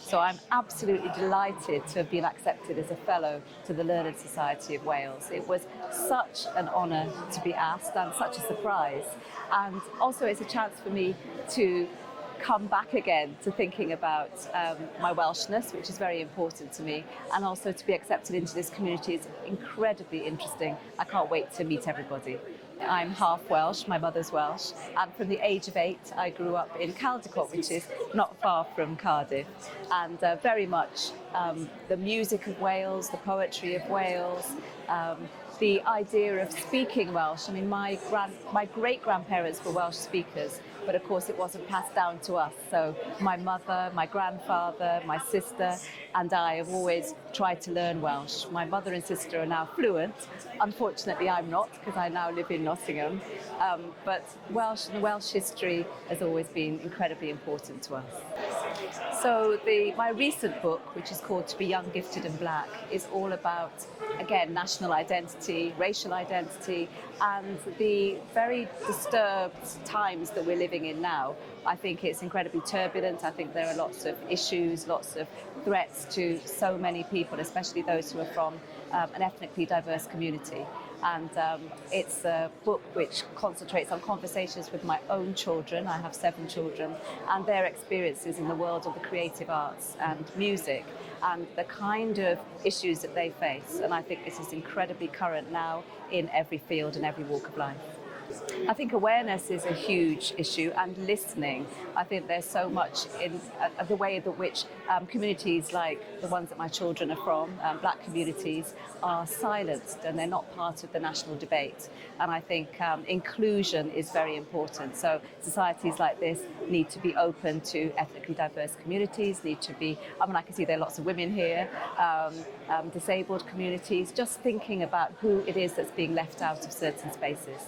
So I'm absolutely delighted to have been accepted as a fellow to the Learned Society of Wales. It was such an honour to be asked and such a surprise. And also it's a chance for me to come back again to thinking about my Welshness, which is very important to me, and also to be accepted into this community is incredibly interesting. I can't wait to meet everybody. I'm half Welsh, my mother's Welsh, and from the age of 8 I grew up in Caldicot, which is not far from Cardiff, and very much the music of Wales, the poetry of Wales, the idea of speaking Welsh. I mean, my great-grandparents were Welsh speakers, but of course it wasn't passed down to us. So my mother, my grandfather, my sister and I have always tried to learn Welsh. My mother and sister are now fluent. Unfortunately, I'm not, because I now live in Nottingham. But Welsh and Welsh history has always been incredibly important to us. So my recent book, which is called To Be Young, Gifted and Black, is all about, again, national identity, racial identity, and the very disturbed times that we're living in now. I think it's incredibly turbulent. I think there are lots of issues, lots of threats to so many people, especially those who are from an ethnically diverse community. And it's a book which concentrates on conversations with my own children. I have 7 children, and their experiences in the world of the creative arts and music, and the kind of issues that they face. And I think this is incredibly current now in every field and every walk of life. I think awareness is a huge issue, and listening. I think there's so much in the way that which communities like the ones that my children are from, black communities, are silenced and they're not part of the national debate. And I think inclusion is very important. So societies like this need to be open to ethnically diverse communities, need to be, I mean, I can see there are lots of women here, disabled communities, just thinking about who it is that's being left out of certain spaces.